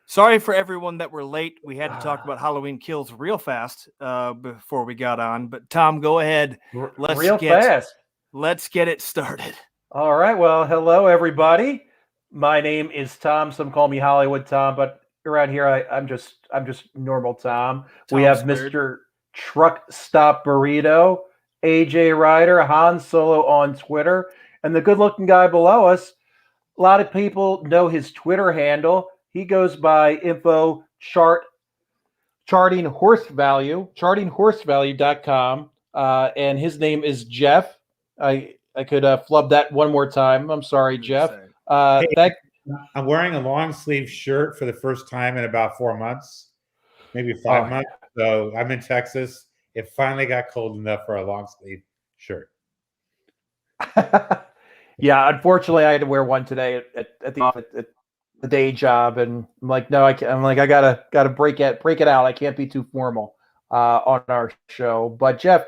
Sorry for everyone that we're late. We had to talk about Halloween Kills real fast before we got on. But Tom, go ahead. Fast. Let's get it started. All right. Well, hello everybody. My name is Tom. Some call me Hollywood Tom, but around here I'm just normal Tom. We have Squared. Mr. Truck Stop Burrito, AJ Ryder, Han Solo on Twitter, and the good-looking guy below us. A lot of people know his Twitter handle. He goes by chartinghorsevalue.com, and his name is Jeff. I could flub that one more time. I'm sorry, Jeff. I'm wearing a long sleeve shirt for the first time in about 4 months, maybe 5 months. So I'm in Texas. It finally got cold enough for a long sleeve shirt. Yeah, unfortunately, I had to wear one today at the office at the day job, and I'm like, no, I can't. I'm like, I gotta break it out. I can't be too formal on our show. But Jeff,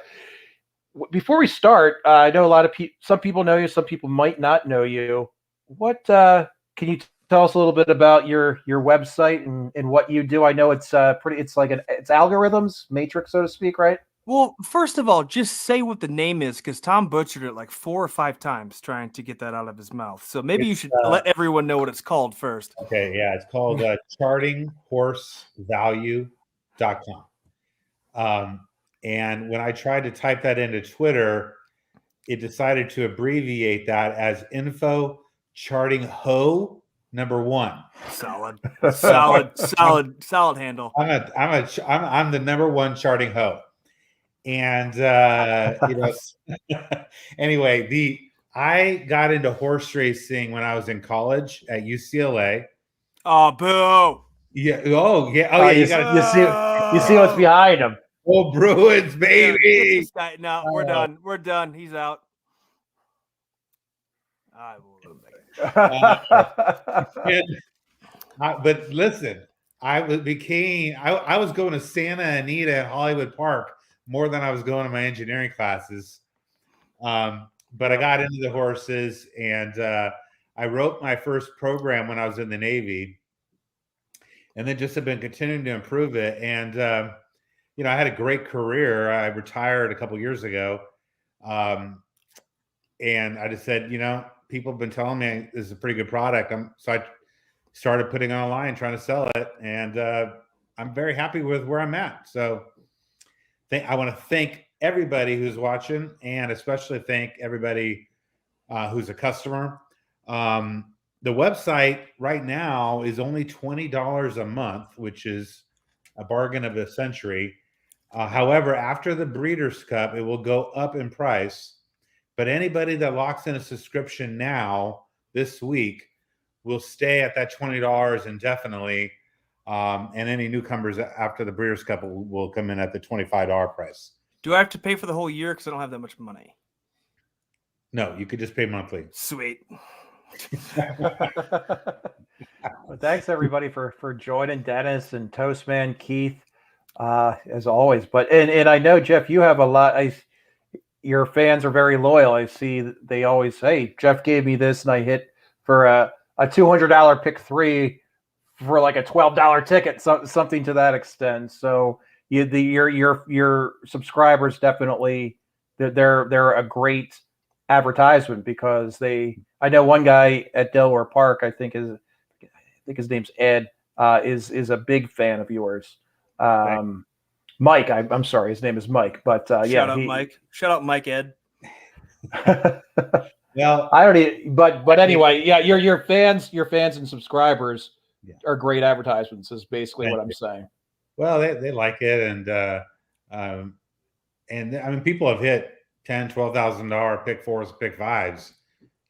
before we start, I know a lot of some people know you, some people might not know you. What can you tell us a little bit about your website and what you do? I know it's it's algorithms, matrix, so to speak, right? Well, first of all, just say what the name is, because Tom butchered it like 4 or 5 times trying to get that out of his mouth. So maybe you should let everyone know what it's called first. Okay, yeah, it's called chartinghorsevalue.com. And when I tried to type that into Twitter, it decided to abbreviate that as info charting ho #1. Solid handle. I'm the #1 charting ho. And anyway, I got into horse racing when I was in college at UCLA. Oh, boo! Yeah. Oh, yeah. Oh, yeah. You see what's behind him. Oh, Bruins, baby! Yeah, no, we're done. We're done. He's out. I will. But listen, I was going to Santa Anita at Hollywood Park more than I was going to my engineering classes. But I got into the horses, and I wrote my first program when I was in the Navy, and then just have been continuing to improve it. And I had a great career. I retired a couple years ago, and I just said, people have been telling me this is a pretty good product. So I started putting it online, trying to sell it, and I'm very happy with where I'm at. So I want to thank everybody who's watching, and especially thank everybody who's a customer. The website right now is only $20 a month, which is a bargain of the century. However, after the Breeders' Cup, it will go up in price. But anybody that locks in a subscription now, this week, will stay at that $20 indefinitely. And any newcomers after the Breeders' Cup will come in at the $25 price. Do I have to pay for the whole year because I don't have that much money? No, you could just pay monthly. Sweet. Well, thanks everybody for joining, Dennis and Toastman, Keith, as always. But and I know, Jeff, you have a lot. Your fans are very loyal. I see they always say, Jeff gave me this, and I hit for a $200 pick 3 for like a $12 ticket, something to that extent. So your subscribers definitely they're a great advertisement, because I know one guy at Delaware Park, I think his name's Ed, is a big fan of yours. Mike, I'm sorry, his name is Mike, but Mike. Shout out Mike Ed. Well, but anyway, yeah, your fans and subscribers are great advertisements, is basically what I'm saying. Well, they like it, and I mean, people have hit $10,000, $12,000 pick 4s, pick 5s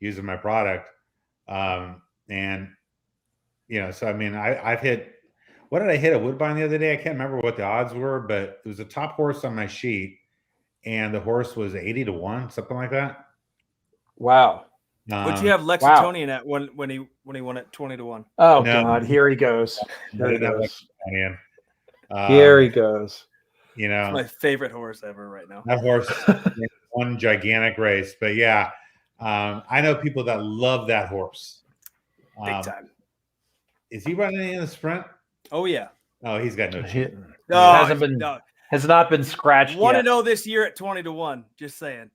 using my product, so I mean, I've hit. What did I hit at Woodbine the other day? I can't remember what the odds were, but it was a top horse on my sheet, and the horse was 80-1, something like that. Wow. What'd you have Lexingtonian at when he won at 20-1? Oh, no. God, here he goes. Here he goes. It's my favorite horse ever right now. That horse won gigantic race, but yeah, I know people that love that horse. Big time. Is he running in the sprint? Oh yeah. Oh, he's got no chance. Has not been scratched yet. 1-0 this year at 20-1. Just saying.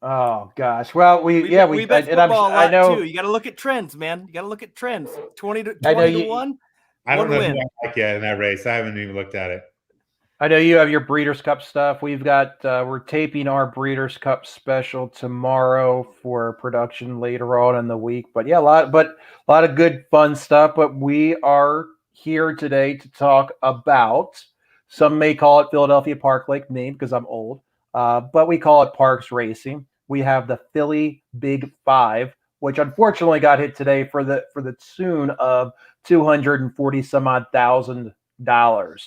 Oh gosh. Well, we bet football a lot I know too. You got to look at trends, man. You got to look at trends. 20 to 1. I don't know win. who I like yet in that race. I haven't even looked at it. I know you have your Breeders' Cup stuff. We've got we're taping our Breeders' Cup special tomorrow for production later on in the week. But yeah, a lot of good fun stuff. But we are here today to talk about, some may call it Philadelphia Park like me because I'm old, but we call it Parx Racing. We have the Philly Big Five, which unfortunately got hit today for the tune of $240,000.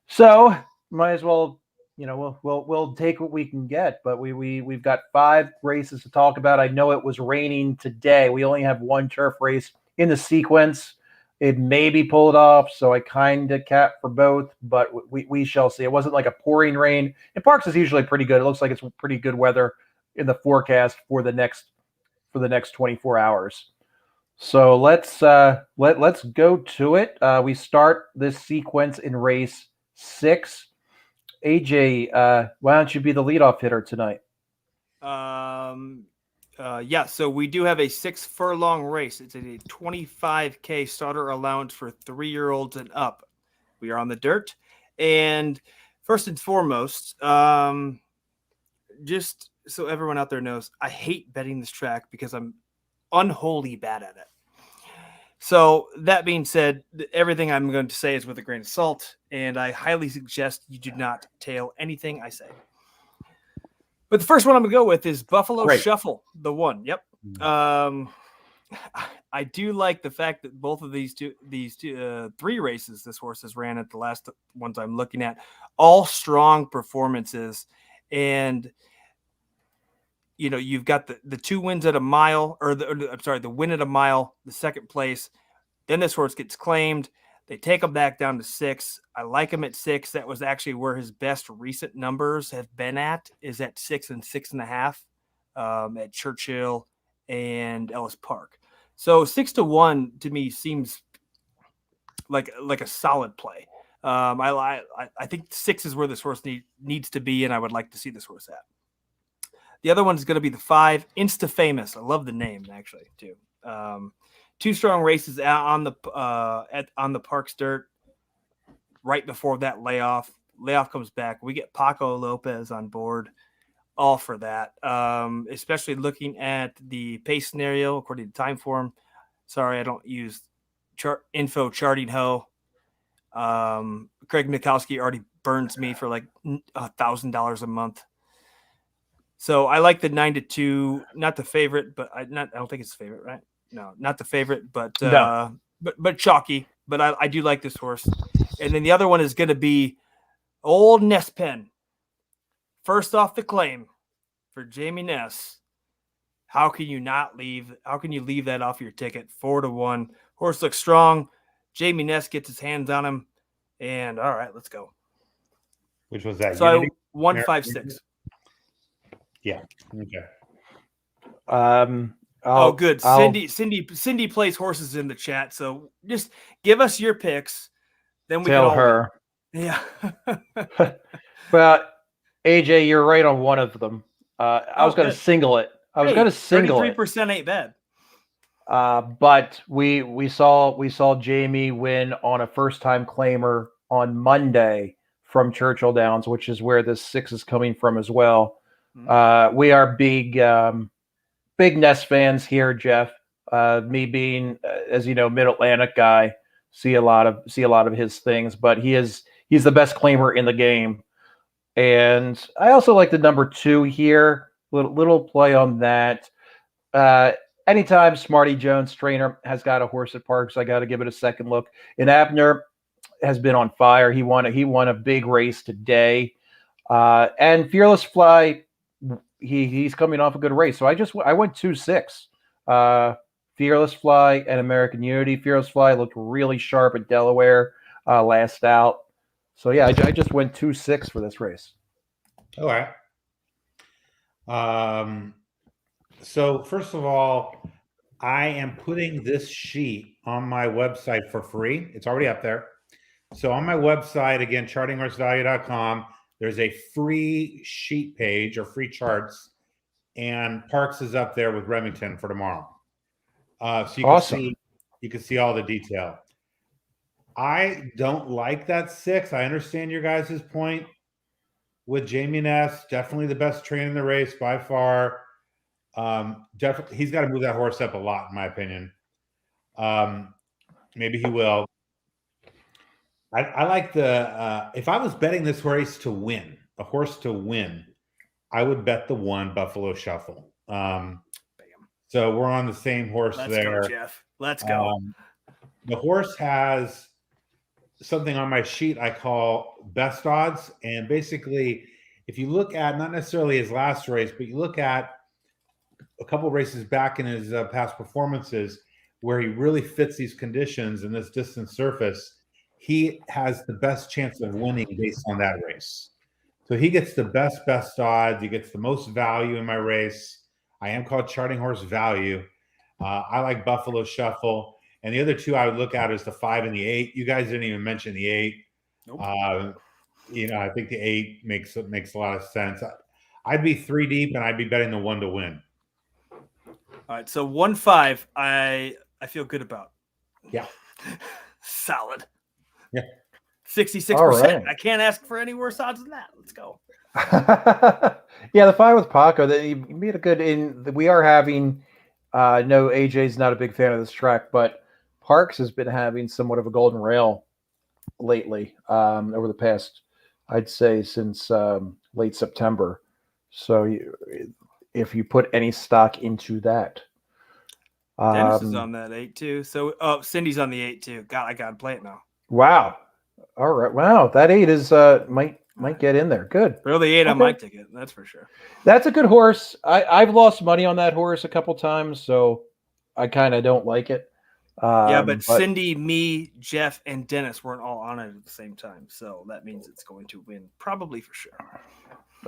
So might as well, we'll take what we can get. But we've got 5 races to talk about. I know it was raining today. We only have one turf race in the sequence. It may be pulled off, so I kind of cap for both, but we shall see. It wasn't like a pouring rain. And Parx is usually pretty good. It looks like it's pretty good weather in the forecast for the next 24 hours. So let's go to it. We start this sequence in race 6. AJ, why don't you be the leadoff hitter tonight? Yeah, so we do have a 6 furlong race. It's a 25K starter allowance for 3-year-olds and up. We are on the dirt. And first and foremost, just so everyone out there knows, I hate betting this track because I'm unholy bad at it. So that being said, everything I'm going to say is with a grain of salt, and I highly suggest you do not tail anything I say. But the first one I'm going to go with is Buffalo Shuffle, the 1. Yep. I do like the fact that both of these 3 races this horse has ran at the last ones I'm looking at, all strong performances. And you've got the 2 wins at a mile, the win at a mile, the second place. Then this horse gets claimed. They take him back down to 6. I like him at 6. That was actually where his best recent numbers have been is at 6 and 6.5 at Churchill and Ellis Park. So 6-1 to me seems like a solid play. I think 6 is where this horse needs to be, and I would like to see this horse at. The other one is going to be the 5, Insta Famous. I love the name actually too. 2 strong races out on the Parx dirt. Right before that layoff comes back, we get Paco Lopez on board. All for that, especially looking at the pace scenario according to Timeform. Sorry, I don't use charting ho. Craig Mikowski already burns me for like $1,000 a month. So I like the 9-2, not the favorite, but I don't think it's the favorite, right? No, not the favorite, but chalky. But I do like this horse. And then the other one is going to be Old Nespen. First off the claim for Jamie Ness. How can you leave that off your ticket? 4-1. Horse looks strong. Jamie Ness gets his hands on him. And all right, let's go. Which was that? So 156. Yeah. Okay. Good. Cindy plays horses in the chat. So just give us your picks. Then we tell can her. Yeah. Well, AJ, you're right on one of them. I was going to single it. 33% ain't bad. But we saw Jamie win on a first-time claimer on Monday from Churchill Downs, which is where this 6 is coming from as well. Mm-hmm. We are big Ness fans here, Jeff. Me being, as you know, Mid-Atlantic guy, see a lot of his things, but he's the best claimer in the game. And I also like the number 2 here. Little play on that. Anytime Smarty Jones trainer has got a horse at Parx, I got to give it a second look. And Abner has been on fire. He won a big race today. And Fearless Fly, he's coming off a good race. So I went 2-6. Fearless Fly and American Unity. Fearless Fly looked really sharp at Delaware last out. So yeah, I just went 2-6 for this race. All right. So first of all, I am putting this sheet on my website for free. It's already up there. So on my website, again, chartinghorsevalue.com, there's a free sheet page or free charts, and Parx is up there with Remington for tomorrow. So you Awesome. can see all the detail. I don't like that 6. I understand your guys' point with Jamie Ness. Definitely the best trainer in the race by far. Definitely, he's got to move that horse up a lot, in my opinion. Maybe he will. I like the if I was betting this race to win, a horse to win, I would bet the 1 Buffalo Shuffle. So we're on the same horse Let's there. go, Jeff. Let's go. The horse has something on my sheet I call best odds. And basically, if you look at not necessarily his last race, but you look at a couple races back in his past performances where he really fits these conditions in this distance surface, he has the best chance of winning based on that race. So he gets the best odds. He gets the most value in my race. I am called Charting Horse Value. I like Buffalo Shuffle. And the other 2 I would look at is the 5 and the 8. You guys didn't even mention the 8. Nope. I think the 8 makes a lot of sense. I'd be 3 deep, and I'd be betting the 1 to win. All right, so 1-5, I feel good about. Yeah. Solid. Yeah. 66%. Right. I can't ask for any worse odds than that. Let's go. Yeah, the 5 with Paco, that you made a good. We are having. No, AJ's not a big fan of this track, but Parx has been having somewhat of a golden rail lately. Over the past, I'd say, since late September. So if you put any stock into that. Dennis is on that 8 too. So Cindy's on the 8 too. God, I gotta play it now. Wow. All right. Wow. That 8 is might get in there. Good. Throw the 8 on my ticket, that's for sure. That's a good horse. I've lost money on that horse a couple times, so I kind of don't like it. But Cindy, me, Jeff, and Dennis weren't all on it at the same time. So that means it's going to win, probably for sure.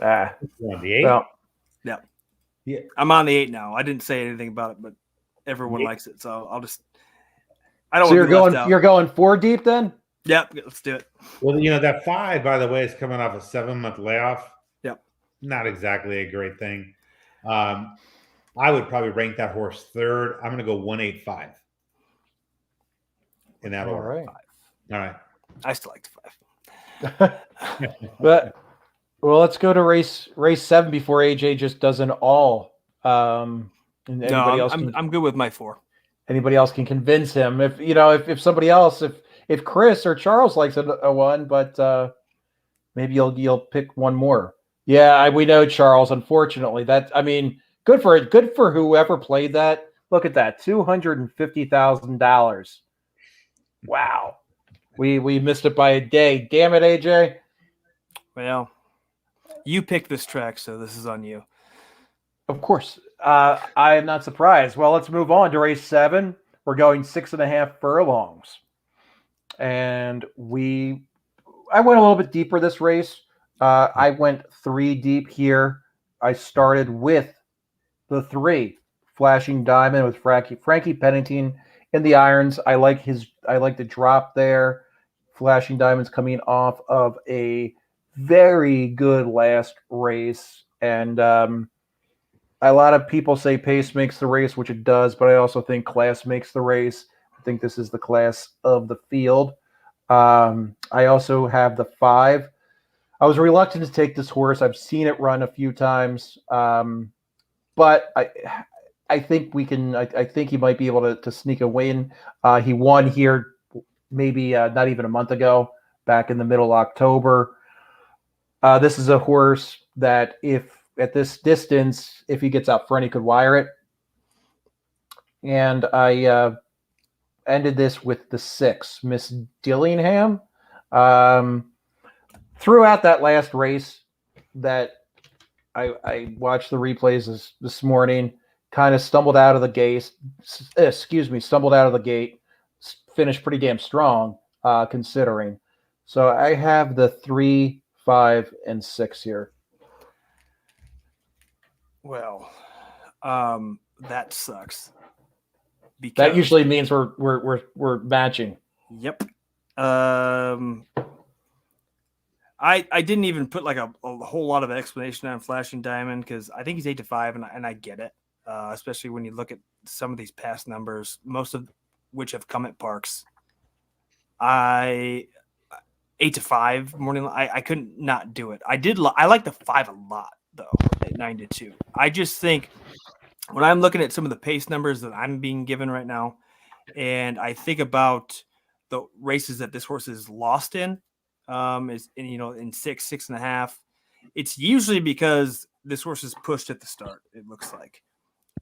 On the 8? Well, yeah. I'm on the 8 now. I didn't say anything about it, but everyone likes it. So I'll just I don't so want you're going 4 deep then? Yep, let's do it. Well, that 5, by the way, is coming off a 7-month layoff. Yep. Not exactly a great thing. I would probably rank that horse 3rd. I'm going to go 185 in that order. Right. All right. I still like the 5. But let's go to race 7 before AJ just does an all. And anybody else I'm good with my 4. Anybody else can convince him. If somebody else, if Chris or Charles likes a 1, but maybe you'll pick one more. Yeah, we know Charles. Unfortunately, good for whoever played that. Look at that, $250,000. Wow, we missed it by a day. Damn it, AJ. Well, you picked this track, so this is on you. Of course, I am not surprised. Well, let's move on to race 7. We're going 6.5 furlongs, and I went a little bit deeper this race. I went 3 deep here. I started with the 3, Flashing Diamond with Frankie Pennington in the irons. I like the drop there. Flashing Diamond's coming off of a very good last race, and a lot of people say pace makes the race, which it does, but I also think class makes the race. I think this is the class of the field. I also have the 5. I was reluctant to take this horse. I've seen it run a few times, but I think we can. I think he might be able to sneak a win. He won here maybe not even a month ago, back in the middle of October. This is a horse that if at this distance, if he gets out front, he could wire it. And I ended this with the 6, Miss Dillingham. Throughout that last race that I watched the replays this morning, kind of stumbled out of the gate, finished pretty damn strong, considering. So I have the 3, 5, and 6 here. Well, that sucks. because That usually means we're matching. Yep. I didn't even put like a whole lot of explanation on Flashing Diamond because I think he's 8-5, and I get it, especially when you look at some of these past numbers, most of which have come at Parx. 8-5 morning. I couldn't not do it. I like the 5 a lot though at 9-2. I just think when I'm looking at some of the pace numbers that I'm being given right now, and I think about the races that this horse is lost in, is in 6.5. It's usually because this horse is pushed at the start. It looks like,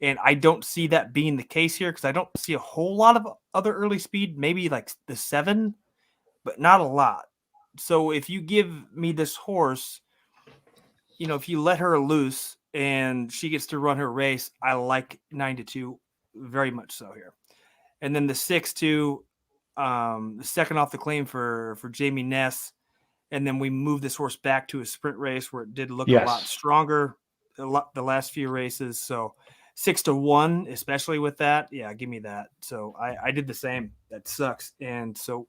and I don't see that being the case here because I don't see a whole lot of other early speed. Maybe like the 7, but not a lot. So if you give me this horse, if you let her loose and she gets to run her race, I like 9-2 very much so here. And then the 6-2, the second off the claim for Jamie Ness. And then we move this horse back to a sprint race where it did look a lot stronger the last few races. So 6-1, especially with that. Yeah, give me that. So I did the same. That sucks. And so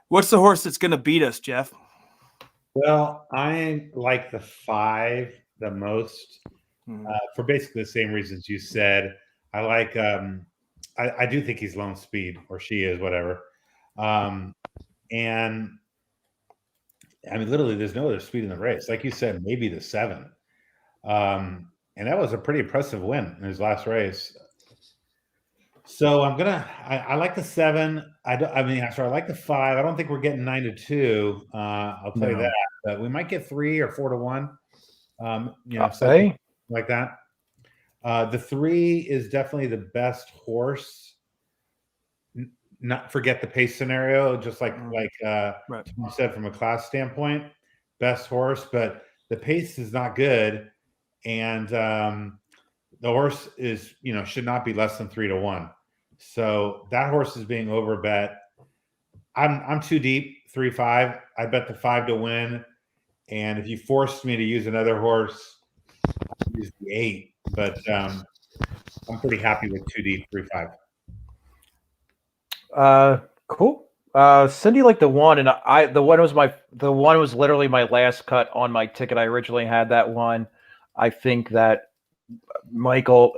what's the horse that's going to beat us, Jeff? Well, I like the 5 the most for basically the same reasons you said. I like I do think he's lone speed, or she is, whatever. And I mean, literally, there's no other speed in the race. Like you said, maybe the 7. And that was a pretty impressive win in his last race. So I like the 7. I like the 5. I don't think we're getting 9-2. I'll tell you that. But we might get 3 or 4-1. Something like that. The 3 is definitely the best horse. Not forget the pace scenario, just like Tom said, from a class standpoint, best horse, but the pace is not good, and the horse is should not be less than 3-1. So that horse is being overbet. I'm too deep, 3-5. I bet the 5 to win, and if you forced me to use another horse, I'd use the 8. But I'm pretty happy with too deep, 3-5. Cool. Cindy liked the 1, and the 1 was literally my last cut on my ticket. I originally had that one. I think that Mikey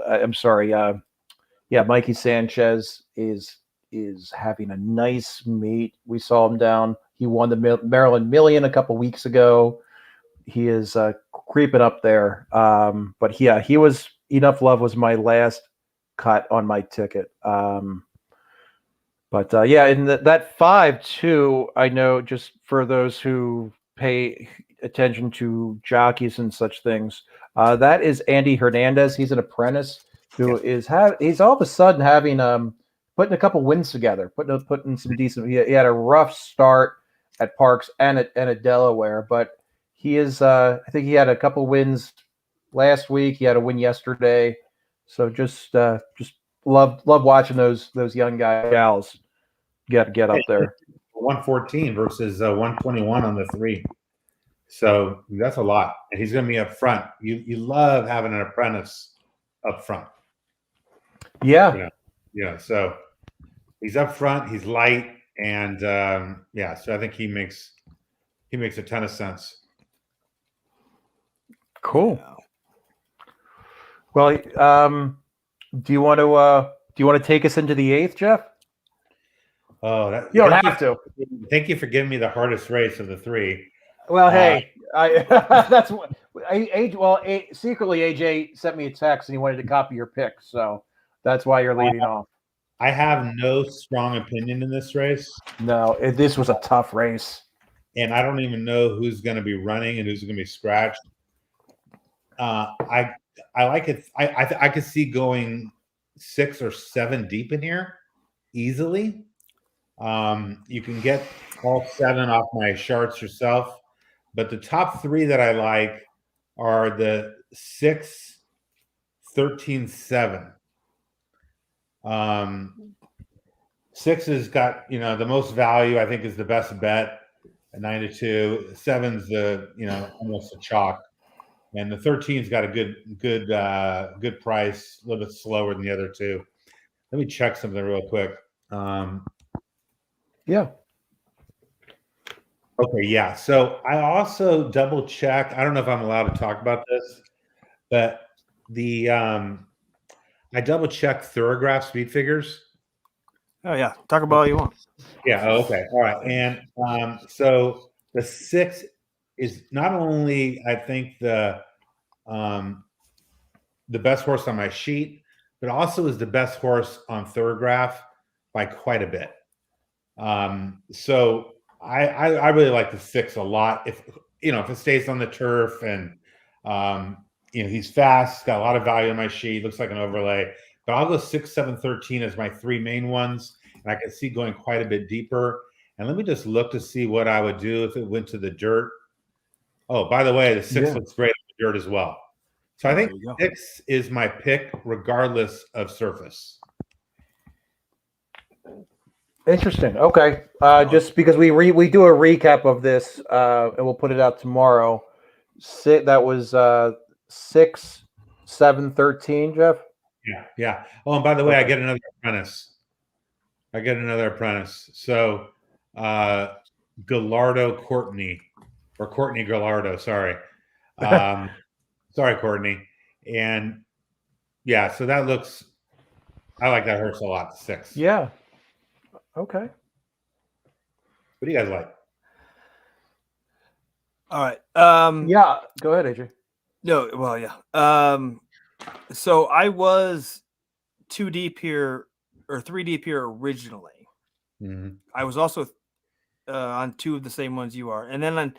Sanchez is having a nice meet. We saw him down. He won the Maryland Million a couple weeks ago. He is creeping up there. But yeah, he was Enough Love was my last cut on my ticket. But and that 5 too, I know, just for those who pay attention to jockeys and such things, that is Andy Hernandez. He's an apprentice who he's all of a sudden having putting a couple wins together, putting some decent. He had a rough start at Parx and at Delaware, but he is. I think he had a couple wins last week. He had a win yesterday, so just love watching those young gals get up there. 114 versus 121 on the 3. So that's a lot. And he's going to be up front. You love having an apprentice up front. Yeah. So he's up front. He's light. And so I think he makes a ton of sense. Cool. Well, do you want to take us into the 8th, Jeff? Oh, you don't have to. Thank you for giving me the hardest race of the 3. Well, hey, that's what. Secretly, AJ sent me a text and he wanted to copy your pick, so that's why you're leading off. I have no strong opinion in this race. No, this was a tough race, and I don't even know who's going to be running and who's going to be scratched. I like it. I could see going 6 or 7 deep in here easily. You can get all 7 off my charts yourself, but the top 3 that I like are the 6, 13, 7. 6 has got the most value. I think is the best bet at 9-2. 7's the almost a chalk, and the 13's got a good price, a little bit slower than the other 2. let me check something real quick. Yeah. Okay, yeah. So I also double check. I don't know if I'm allowed to talk about this, but the I double check Thorograph speed figures. Oh yeah, talk about all you want. Yeah. Oh, okay. All right. And so the 6 is not only I think the best horse on my sheet, but also is the best horse on Thorograph by quite a bit. So I really like the 6 a lot. If if it stays on the turf and he's fast, got a lot of value in my sheet, looks like an overlay. But I'll go 6, 7, 13 as my 3 main ones, and I can see going quite a bit deeper. And let me just look to see what I would do if it went to the dirt. Oh, by the way, the 6 looks great in the dirt as well. So I think 6 is my pick, regardless of surface. Interesting. Okay. Just because we do a recap of this, and we'll put it out tomorrow. That was 6, 7, 13, Jeff. Yeah. Oh, and by the way, I get another apprentice. So Gallardo Courtney, or Courtney Gallardo, sorry. Sorry, Courtney. And yeah, so I like that horse a lot, 6. Yeah. Okay. What do you guys like? All right. Yeah. Go ahead, AJ. No, well, yeah. So I was 2 deep here or 3 deep here originally. Mm-hmm. I was also on 2 of the same ones you are, and then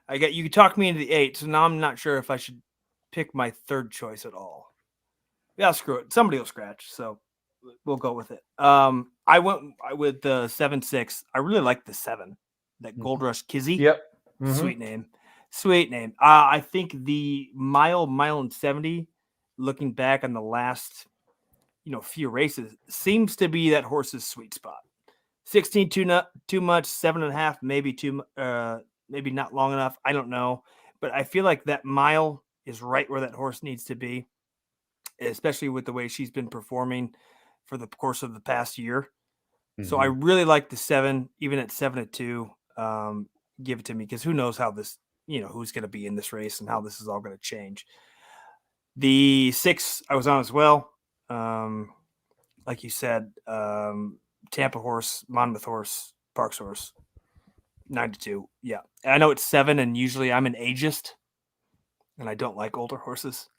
you talked me into the 8. So now I'm not sure if I should pick my 3rd choice at all. Yeah, screw it. Somebody will scratch, so we'll go with it. I went with the 7-6. I really like the 7, that Gold Rush Kizzy. Yep. Mm-hmm. Sweet name. I think the mile and 70, looking back on the last, few races, seems to be that horse's sweet spot. 16 too much, 7.5 maybe not long enough. I don't know, but I feel like that mile is right where that horse needs to be, especially with the way she's been performing for the course of the past year. Mm-hmm. So I really like the 7, even at 7-2. Give it to me, because who knows how this, who's going to be in this race and how this is all going to change. The 6 I was on as well. Like you said, Tampa horse, Monmouth horse, Parx horse, 9-2. Yeah. And I know it's 7, and usually I'm an ageist, and I don't like older horses,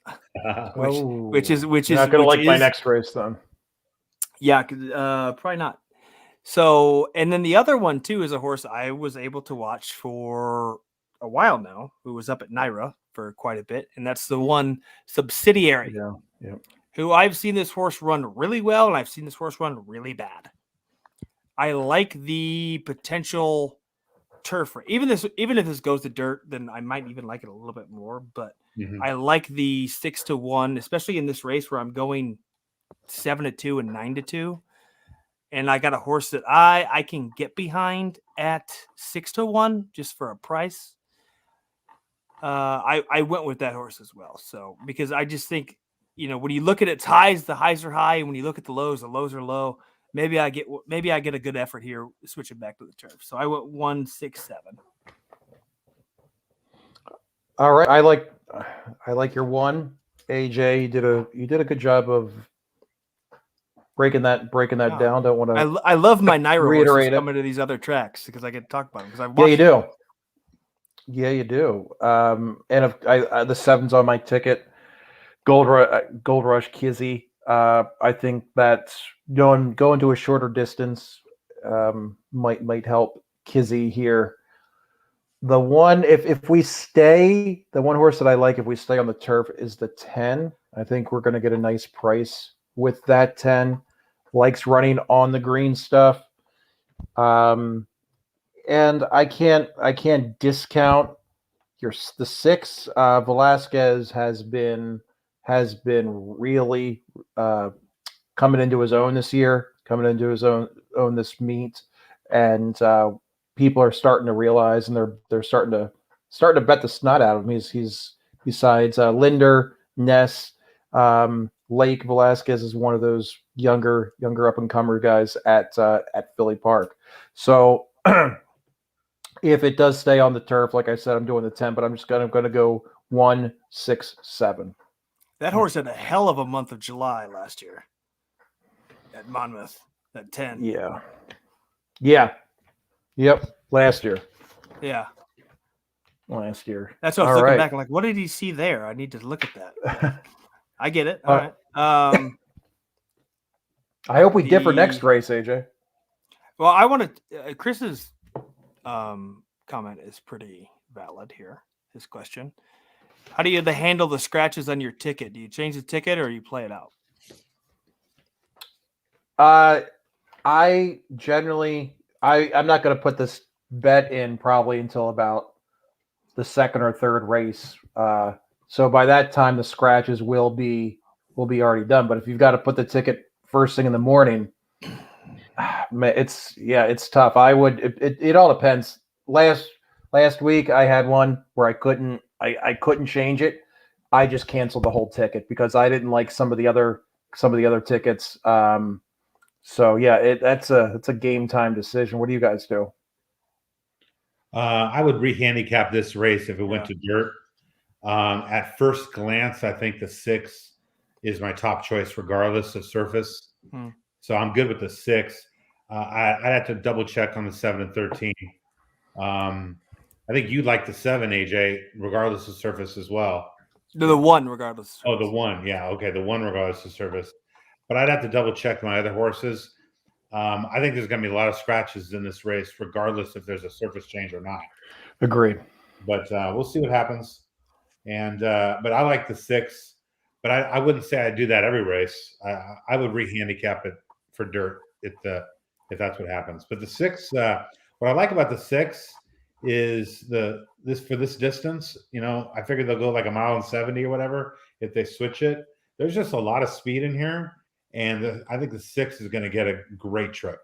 which is not going to like my next race then. Yeah. Probably not. So, and then the other one too is a horse I was able to watch for a while now, who was up at Naira for quite a bit, and that's the one Subsidiary. Yeah. Who I've seen this horse run really well, and I've seen this horse run really bad. I like the potential turf. Even if this goes to dirt, then I might even like it a little bit more. But I like the 6-1, especially in this race where I'm going 7-2 and 9-2. And I got a horse that I can get behind at 6-1 just for a price. I went with that horse as well. So, because I just think, when you look at its highs, the highs are high, and when you look at the lows are low. Maybe I get a good effort here, switching back to the turf. So I went 1-6-7. All right, I like your 1, AJ. You did a good job of breaking that down. Don't want to. I love my Naira horses coming to these other tracks, because I can talk about them, because I've watched. Yeah, you do. And the 7's on my ticket. Gold Rush Kizzy. I think that going to a shorter distance might help Kizzy here. The one, if we stay, the one horse that I like if we stay on the turf is the 10. I think we're going to get a nice price with that 10. Likes running on the green stuff. And I can't discount the 6. Velasquez has been really coming into his own this year, coming into his own this meet, and people are starting to realize, and they're starting to bet the snot out of him. He's besides Linder, Ness, Lake, Velasquez is one of those younger up and comer guys at Philly Park. So if it does stay on the turf, like I said, I'm doing the 10, but I'm going to go 1, 6, 7. That horse had a hell of a month of July last year at Monmouth at 10. Yeah. Yep. Last year. Yeah. Last year. That's what I was looking back. I'm like, what did he see there? I need to look at that. I get it. All right. I hope we differ next race, AJ. Well, I want to. Chris's comment is pretty valid here. His question: how do you handle the scratches on your ticket? Do you change the ticket or you play it out? I generally, I'm not going to put this bet in probably until about the second or third race. So by that time, the scratches will be already done. But if you've got to put the ticket first thing in the morning, it's tough. I would. It all depends. Last week I had one where I couldn't change it. I just canceled the whole ticket because I didn't like some of the other tickets. So yeah, that's a game time decision. What do you guys do? I would re-handicap this race if it went to dirt. At first glance, I think the 6 is my top choice, regardless of surface. So I'm good with the 6. I'd have to double check on the 7 and 13. I think you like the 7, AJ, regardless of surface as well. The 1, regardless. Oh, the 1, yeah, okay, the 1 regardless of surface. But I'd have to double check my other horses. I think there's going to be a lot of scratches in this race, regardless if there's a surface change or not. Agreed. But we'll see what happens. And but I like the 6. But I wouldn't say I'd do that every race. I would re-handicap it for dirt if that's what happens. But the 6, what I like about the 6 is for this distance. I figured they'll go like 1.70 miles or whatever if they switch it. There's just a lot of speed in here. And I think the 6 is going to get a great trip.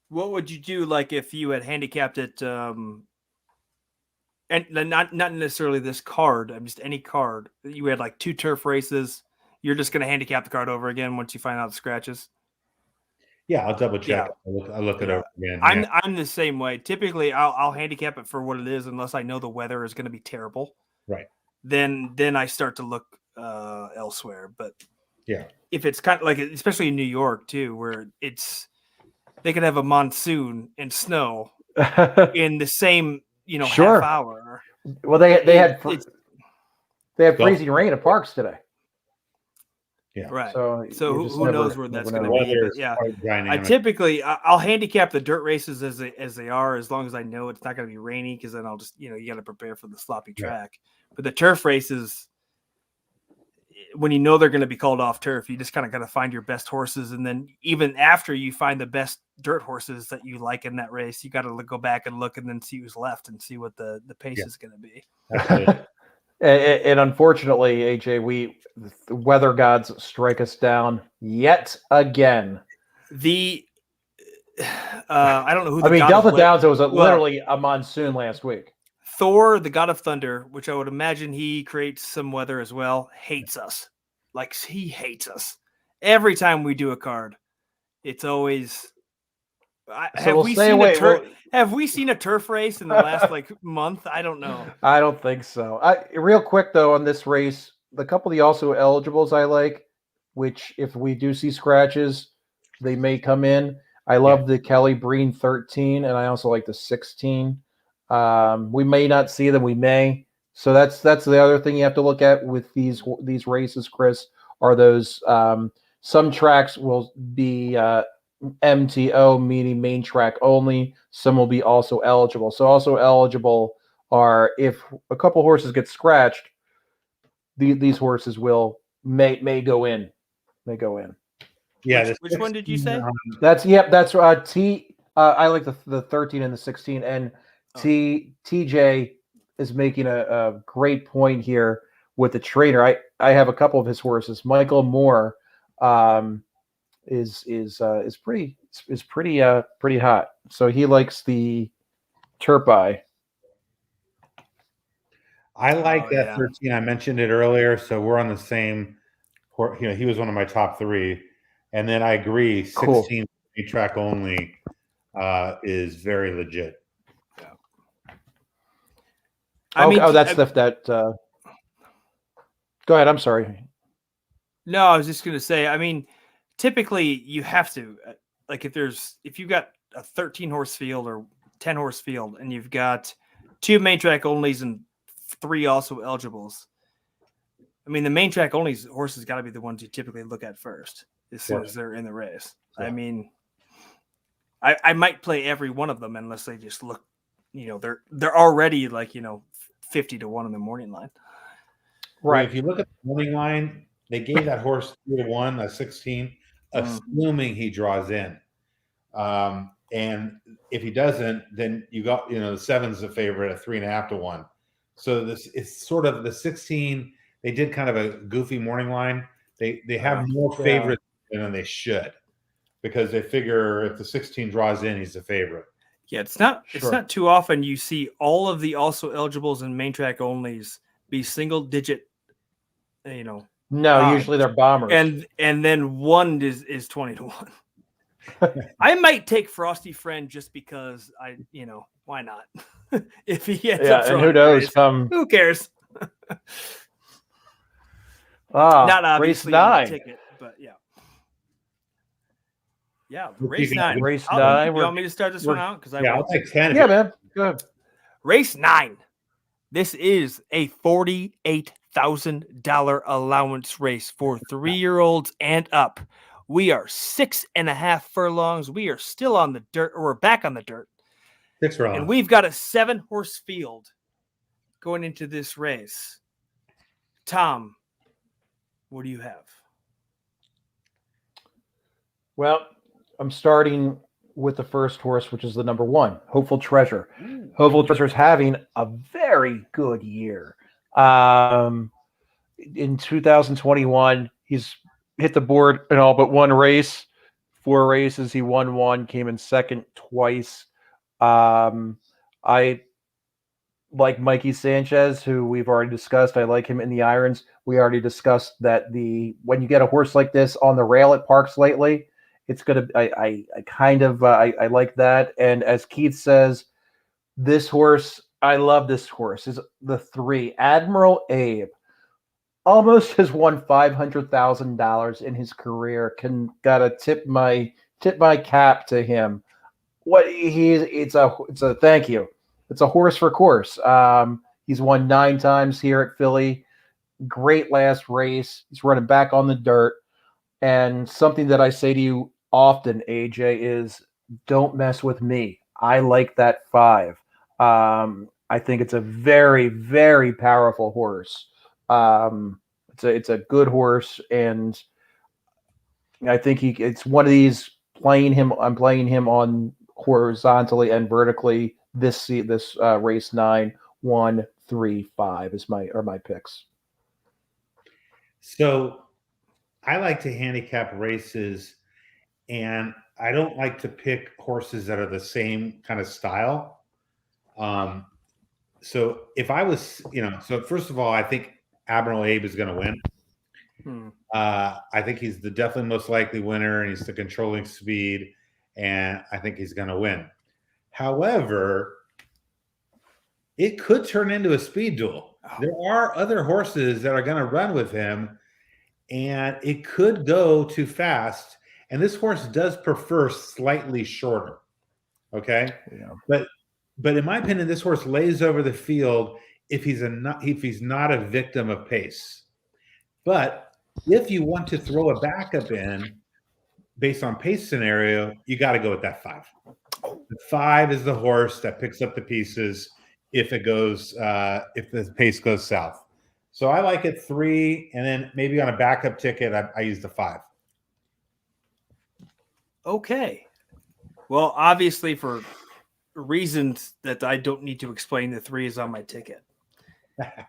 What would you do, like if you had handicapped it, and not necessarily this card, just any card? You had like 2 turf races. You're just going to handicap the card over again once you find out the scratches. Yeah, I'll double check. Yeah. I'll look it over again. I'm the same way. Typically, I'll handicap it for what it is, unless I know the weather is going to be terrible. Right. Then I start to look elsewhere. But yeah, if it's kind of like, especially in New York too, where they could have a monsoon and snow in the same half hour. Well, they had freezing rain at Parx today. Yeah. Right. So who knows where that's going to be? But yeah, I'll handicap the dirt races as they are, as long as I know it's not going to be rainy, because then I'll just you got to prepare for the sloppy track. But the turf races, when they're going to be called off turf, you just kind of got to find your best horses, and then even after you find the best dirt horses that you like in that race, you got to go back and look and then see who's left and see what the pace is going to be. And unfortunately, AJ, the weather gods strike us down yet again. I don't know who. Delta Downs, it was literally a monsoon last week. Thor, the god of thunder, which I would imagine he creates some weather as well, hates us. Like, he hates us. Every time we do a card, it's always... Have we seen a turf race in the last month? I don't know. I don't think so. Real quick, though, on this race, the couple of the also eligibles I like, which if we do see scratches, they may come in. I love the Kelly Breen 13, and I also like the 16. We may not see them. We may. So that's the other thing you have to look at with these races, Chris, are those some tracks will be MTO, meaning main track only. Some will be also eligible. So also eligible are, if a couple horses get scratched, these horses may go in. Yeah. Which one did you say? That's T. I like the 13 and the 16, and TJ is making a great point here with the trainer. I have a couple of his horses. Michael Moore is pretty hot. So he likes the Turpie. I like that 13. I mentioned it earlier, so we're on the same he was one of my top 3. And then I agree, 16 track only is very legit. That's that. Go ahead. I'm sorry. No, I was just going to say, I mean, typically you have to, like if you've got a 13 horse field or 10 horse field and you've got 2 main track onlys and 3 also eligibles. I mean, the main track only horses got to be the ones you typically look at first as soon as they're in the race. Yeah. I mean, I might play every one of them unless they just look, they're already like, 50 to 1 in the morning line. Right. If you look at the morning line, they gave that horse 3 to 1, a 16, assuming he draws in. And if he doesn't, then you got, the 7's the favorite at 3.5 to 1. So this is sort of the 16. They did kind of a goofy morning line. They have more favorites than they should, because they figure if the 16 draws in, he's the favorite. Yeah, it's not too often you see all of the also eligibles and main track onlys be single digit, No, usually they're bombers. And then one is 20 to 1. I might take Frosty Friend just because why not? If he ends up and who knows? Who cares? Not obviously race 9 ticket, but yeah. Yeah, race 9. Race 9. You want me to start this one out? I'll take 10. Yeah, man. Good. Race 9. This is a $48,000 allowance race for 3-year-olds and up. We are 6.5 furlongs. We are still on the dirt, or we're back on the dirt. 6 furlongs. And we've got a 7-horse field going into this race. Tom, what do you have? Well, I'm starting with the first horse, which is the number 1, Hopeful Treasure. Hopeful Treasure is having a very good year. In 2021, he's hit the board in all but 1 race. 4 races, he won 1, came in second twice. I like Mikey Sanchez, who we've already discussed. I like him in the irons. We already discussed that when you get a horse like this on the rail at Parx lately, it's gonna. I like that. And as Keith says, this horse, I love this horse. Is the 3 Admiral Abe. Almost has won $500,000 in his career. Gotta tip my cap to him. It's a thank you. It's a horse for course. He's won 9 times here at Philly. Great last race. He's running back on the dirt. And something that I say to you often, AJ, is don't mess with me. I like that 5. I think it's a very, very powerful horse. It's a good horse, and I think it's one of these I'm playing him on horizontally and vertically. This race 9, 1, 3, 5 is my picks. So I like to handicap races, and I don't like to pick horses that are the same kind of style. So if I was, so first of all, I think Admiral Abe is going to win. I think he's the definitely most likely winner, and he's the controlling speed, and I think he's going to win. However, it could turn into a speed duel. There are other horses that are going to run with him, and it could go too fast. And this horse does prefer slightly shorter. Okay. Yeah. But in my opinion, this horse lays over the field if he's not a victim of pace. But if you want to throw a backup in based on pace scenario, you got to go with that 5. The 5 is the horse that picks up the pieces if the pace goes south. So I like it 3, and then maybe on a backup ticket, I use the 5. Okay. Well, obviously for reasons that I don't need to explain, the 3 is on my ticket.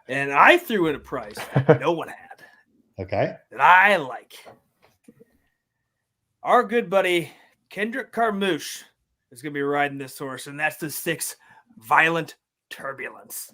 And I threw in a price that no one had. Okay. That I like. Our good buddy Kendrick Carmouche is going to be riding this horse, and that's the 6 Violent Turbulence.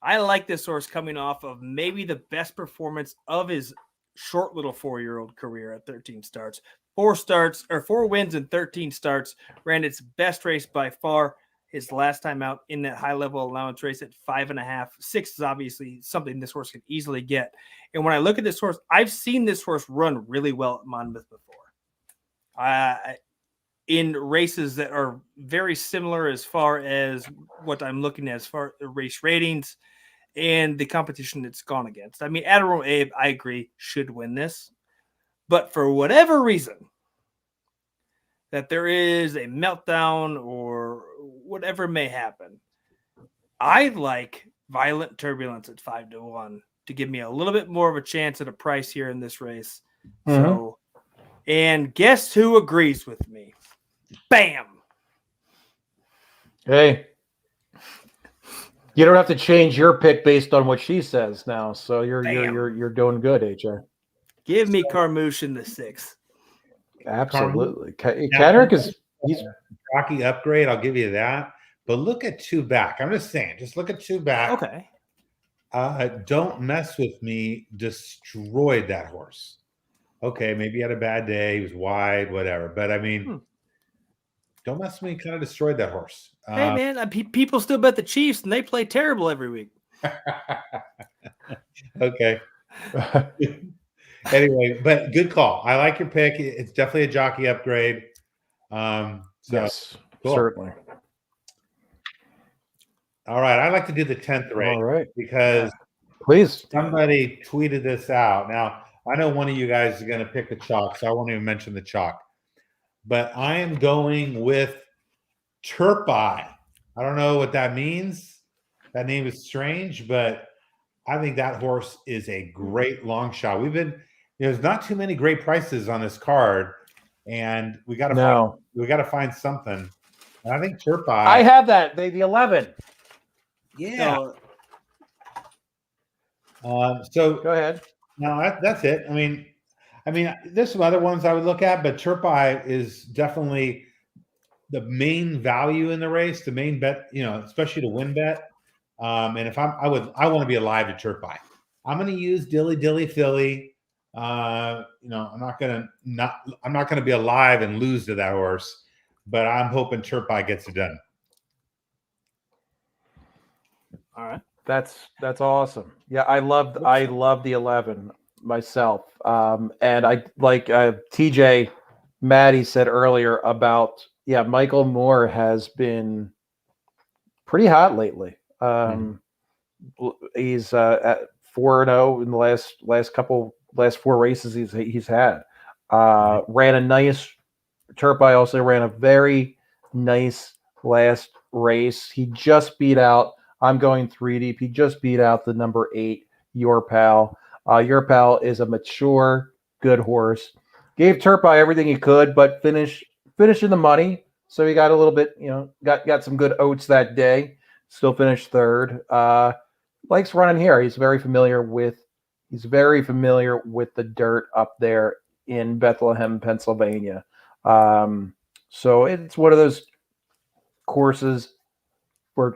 I like this horse coming off of maybe the best performance of his short little 4-year-old career at 13 starts. 4 wins and 13 starts. Ran its best race by far his last time out in that high level allowance race at 5.5. 6 is obviously something this horse can easily get. And when I look at this horse, I've seen this horse run really well at Monmouth before. In races that are very similar as far as what I'm looking at as far as race ratings and the competition it's gone against. I mean, Admiral Abe, I agree, should win this. But for whatever reason, that there is a meltdown or whatever may happen, I like Violent Turbulence at 5-1 to give me a little bit more of a chance at a price here in this race. So, and guess who agrees with me? Bam! Hey, you don't have to change your pick based on what she says now. So you're doing good, AJ. Give me Carmouche in the 6. Absolutely. Kendrick is he's Rocky upgrade. I'll give you that. But look at 2 back. I'm just saying, just look at 2 back. Okay. Don't Mess With Me destroyed that horse. Okay, maybe he had a bad day. He was wide, whatever. But I mean, Don't Mess With Me kind of destroyed that horse. Hey, man, people still bet the Chiefs, and they play terrible every week. Okay. Anyway, but good call. I like your pick. It's definitely a jockey upgrade. Yes, cool. Certainly. All right. I'd like to do the 10th race. All right. Because please, somebody tweeted this out. Now, I know one of you guys is going to pick the chalk, so I won't even mention the chalk. But I am going with Turpie. I don't know what that means. That name is strange, but I think that horse is a great long shot. There's not too many great prices on this card, and we got to find something. And I think Turpie. I have that. The 11. Yeah. So go ahead. No, that's it. I mean, there's some other ones I would look at, but Turpie is definitely the main value in the race, the main bet, especially the win bet. And if I want to be alive to Turpie. I'm going to use Dilly Dilly Philly. I'm not going to be alive and lose to that horse, but I'm hoping Turpie gets it done. All right. That's awesome. Yeah, I love the 11 myself. And I like TJ Maddie said earlier about Michael Moore has been pretty hot lately. He's at 4-0 in the last 4 races he's had. Ran a nice Turpie also ran a very nice last race. He just beat out. I'm going 3 deep. He just beat out the number 8, Your Pal. Your Pal is a mature, good horse. Gave Turpie everything he could, but finished in the money. So he got a little bit, got some good oats that day. Still finished 3rd. Likes running here. He's very familiar with the dirt up there in Bethlehem, Pennsylvania. So it's one of those courses for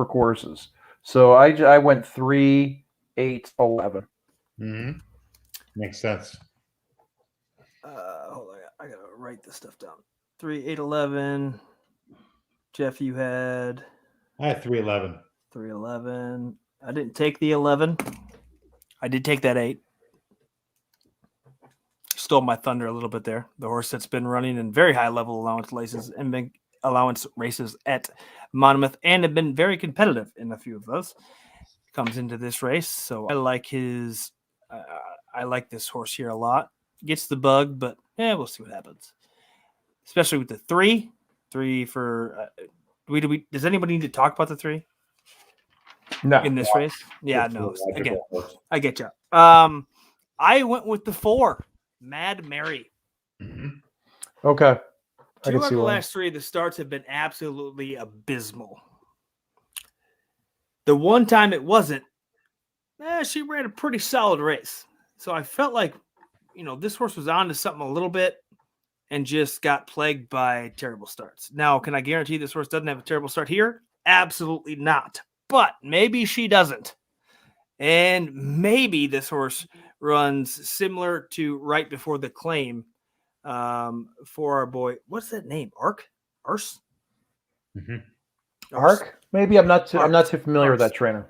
courses. So I went 3, 8, 11. Mm-hmm. Makes sense. Hold on, I gotta write this stuff down. 3, 8, 11. Jeff, you had. I had 3-11. 3-11. I didn't take the 11. I did take that 8. Stole my thunder a little bit there. The horse that's been running in very high level allowance races at Monmouth and have been very competitive in a few of those. Comes into this race, so I like his. I like this horse here a lot. Gets the bug, but we'll see what happens. Especially with the 3 for. Does anybody need to talk about the 3? No. In this race? Yeah, no. Again, I get you. I went with the 4, Mad Mary. Mm-hmm. Okay. 2 out of the last 3 of the starts have been absolutely abysmal. The one time it wasn't, she ran a pretty solid race. So I felt like, this horse was on to something a little bit and just got plagued by terrible starts. Now, can I guarantee this horse doesn't have a terrible start here? Absolutely not. But maybe she doesn't. And maybe this horse runs similar to right before the claim for our boy. What's that name? Ars? Mhm. Arc? Maybe I'm not too familiar with Parx. that trainer.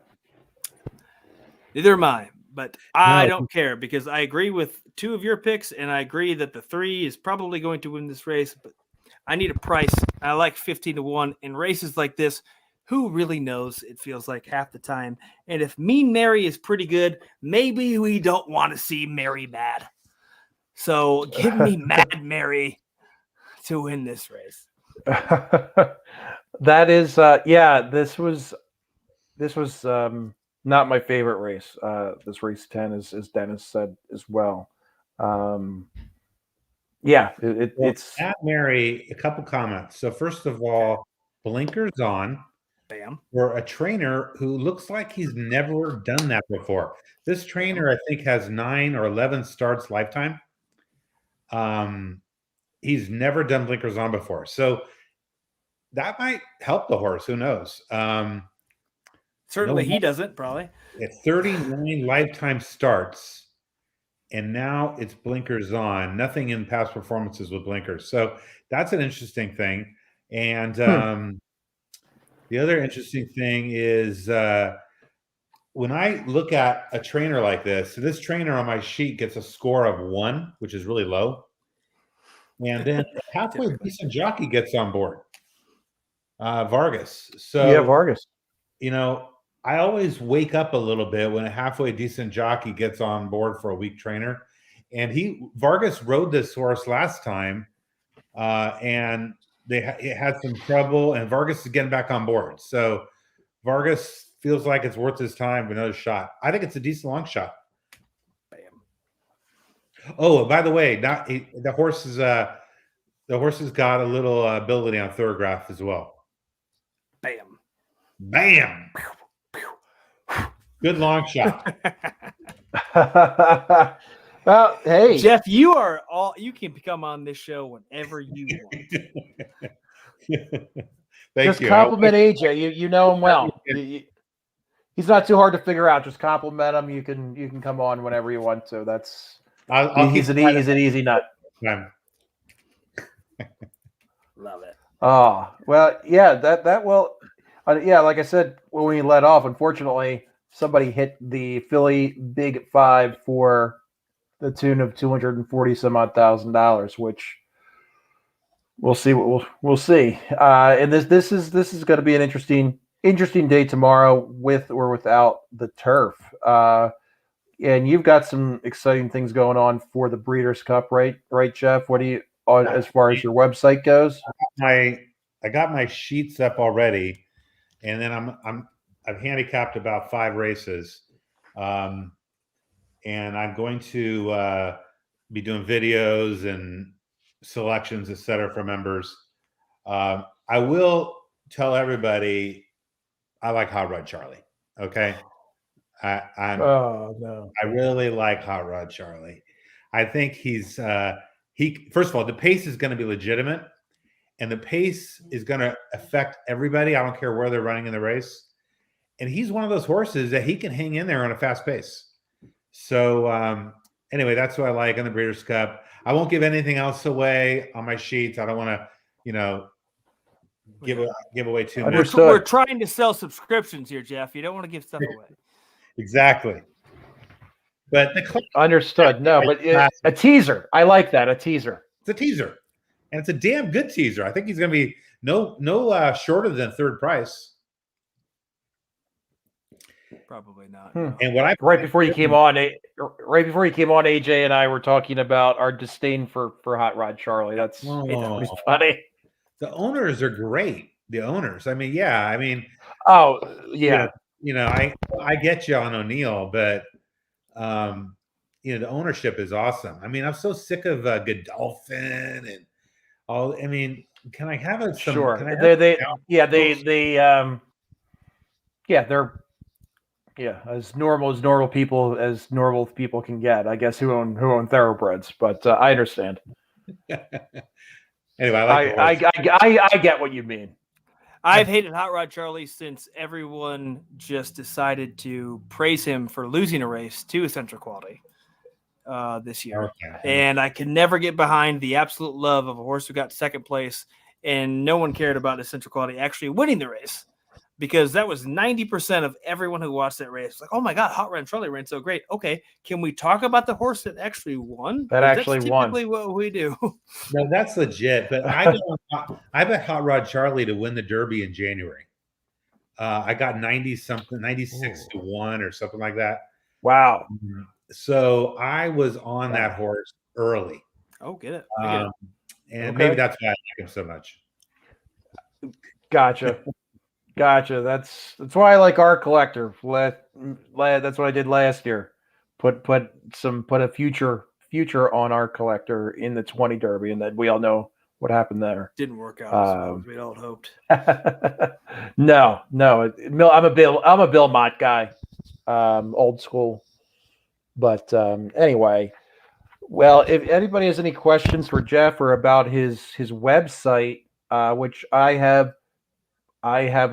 Neither am I, but I No. don't care because I agree with 2 of your picks, and I agree that the 3 is probably going to win this race. But I need a price. I like 15-1 in races like this. Who really knows? It feels like half the time. And if Mean Mary is pretty good, maybe we don't want to see Mary mad. So give me Mad Mary to win this race. That is, this was not my favorite race. This race 10, as Dennis said as well. It's Matt Mary, a couple comments. So first of all, blinkers on Bam. for a trainer who looks like he's never done that before. This trainer, I think, has 9 or 11 starts lifetime. He's never done blinkers on before, so that might help the horse. Who knows? Certainly No, he doesn't, probably. at 39 lifetime starts, and now it's blinkers on. Nothing in past performances with blinkers. So that's an interesting thing. And the other interesting thing is when I look at a trainer like this, so this trainer on my sheet gets a score of 1, which is really low. And then halfway decent jockey gets on board, Vargas. So, Vargas. I always wake up a little bit when a halfway decent jockey gets on board for a weak trainer. And Vargas rode this horse last time, and it had some trouble, and Vargas is getting back on board. So Vargas feels like it's worth his time for another shot. I think it's a decent long shot. Bam. Oh, by the way, the horse has got a little ability on thoroughgraph as well. Bam. Bam. Good long shot. Well, hey, Jeff, you can come on this show whenever you want. Thank just you. compliment AJ. You know him well. He's not too hard to figure out. Just compliment him. You can come on whenever you want to. He's an easy nut. Love it. Oh, well, yeah, like I said when we let off, unfortunately, somebody hit the Philly Big 5 for the tune of $240 some odd thousand, which we'll see. We'll see. And this is going to be an interesting day tomorrow with or without the turf. And you've got some exciting things going on for the Breeders' Cup, right, Jeff? What do you as far as your website goes? I got my sheets up already, and then I've handicapped about 5 races, and I'm going to be doing videos and selections, etc., for members. I will tell everybody I like Hot Rod Charlie. Okay, I really like Hot Rod Charlie. I think he's first of all, the pace is going to be legitimate, and the pace is going to affect everybody. I don't care where they're running in the race, and he's one of those horses that he can hang in there on a fast pace. So anyway, that's what I like on the Breeders' Cup. I won't give anything else away on my sheets. I don't want to, give away too much. We're trying to sell subscriptions here, Jeff. You don't want to give stuff away. Exactly. But understood. No, but a teaser. I like that. A teaser. It's a teaser, and it's a damn good teaser. I think he's going to be no shorter than third price. Probably not. And right before you came on, AJ and I were talking about our disdain for Hot Rod Charlie. It's always funny. The owners are great. The owners. I mean, oh yeah. I get you on O'Neill, but the ownership is awesome. I mean, I'm so sick of Godolphin and all. I mean, can I have it? Sure. They're as normal people can get. I guess who own thoroughbreds, but I understand. Anyway, I get what you mean. I've hated Hot Rod Charlie since everyone just decided to praise him for losing a race to Essential Quality. this year. Okay. And I can never get behind the absolute love of a horse who got second place, and no one cared about the Central Quality actually winning the race, because that was 90% of everyone who watched that race. Like, oh my God, Hot Run Charlie ran so great. Okay, can we talk about the horse that actually won? That 'Cause actually that's won. typically what we do. No, that's legit. But I bet Hot Rod Charlie to win the Derby in January. I got 90 something, 96 to 1 or something like that. Wow. So I was on that horse early. Oh, get it. I get it. And Okay. maybe that's why I like him so much. Gotcha. That's why I like Art Collector. That's what I did last year. Put a future on Art Collector in the 20 Derby, and then we all know what happened there. Didn't work out as well as we'd all hoped. No. I'm a Bill Mott guy, old school. But anyway, well, if anybody has any questions for Jeff or about his website, which I have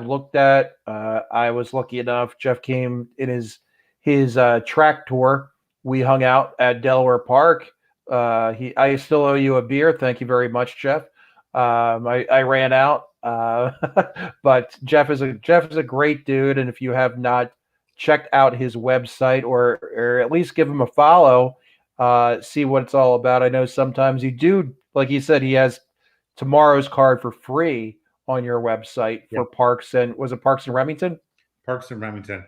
looked at. I was lucky enough. Jeff came in his track tour. We hung out at Delaware Park. I still owe you a beer. Thank you very much, Jeff. I ran out, but Jeff is a great dude. And if you have not checked out his website or at least give him a follow, see what it's all about. I know sometimes you do, like he said, he has tomorrow's card for free on your website for Parx, and was it Parx and Remington? Parx and Remington.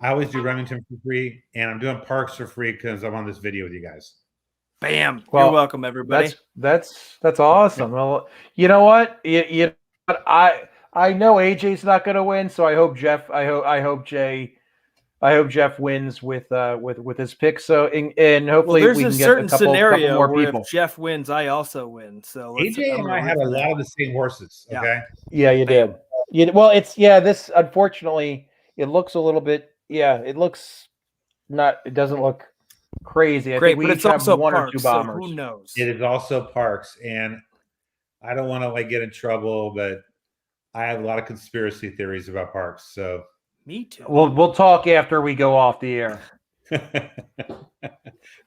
I always do Remington for free, and I'm doing Parx for free because I'm on this video with you guys. Bam! Well, you're welcome, everybody. That's awesome. Well, you know what? I know AJ's not going to win, so I hope Jeff wins with his pick. So and hopefully we can get a couple more where people. If Jeff wins, I also win. So AJ and I have a lot of the same horses. Okay. Yeah, you did. This unfortunately it looks a little bit. Yeah, it doesn't look crazy. I think we each have one or two bombers. So who knows? It is also Parx, and I don't want to get in trouble, but I have a lot of conspiracy theories about Parx. So me too. We'll talk after we go off the air.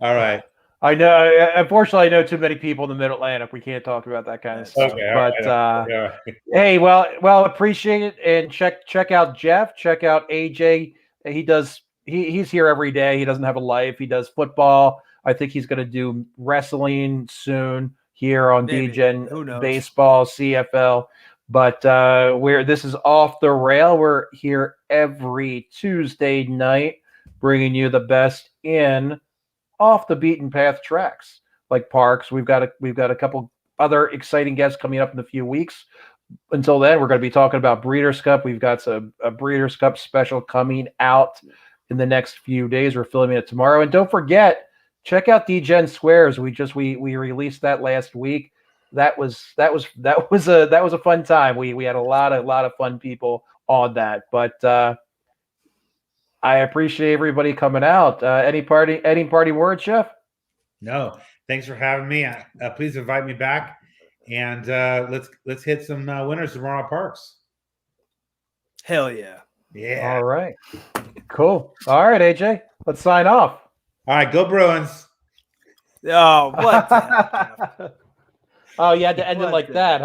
All right. I know. Unfortunately, I know too many people in the Mid Atlantic. We can't talk about that kind of stuff. Okay, but hey, well, appreciate it, and check out Jeff. Check out AJ. He's here every day. He doesn't have a life. He does football. I think he's going to do wrestling soon here on DGen, baseball, CFL. But this is Off the Rail. We're here every Tuesday night, bringing you the best in off the beaten path tracks like Parx. We've got a couple other exciting guests coming up in a few weeks. Until then, we're going to be talking about Breeders' Cup. We've got a Breeders' Cup special coming out in the next few days. We're filming it tomorrow, and don't forget, check out DGen Squares. We released that last week. That was a fun time. We had a lot of fun people on that. But I appreciate everybody coming out. Any party words, Jeff? No. Thanks for having me. Please invite me back, and let's hit some winners tomorrow at Parx. Hell yeah! Yeah. All right. Cool. All right, AJ. Let's sign off. All right, go Bruins. Oh, what? Oh, you had to end it like that.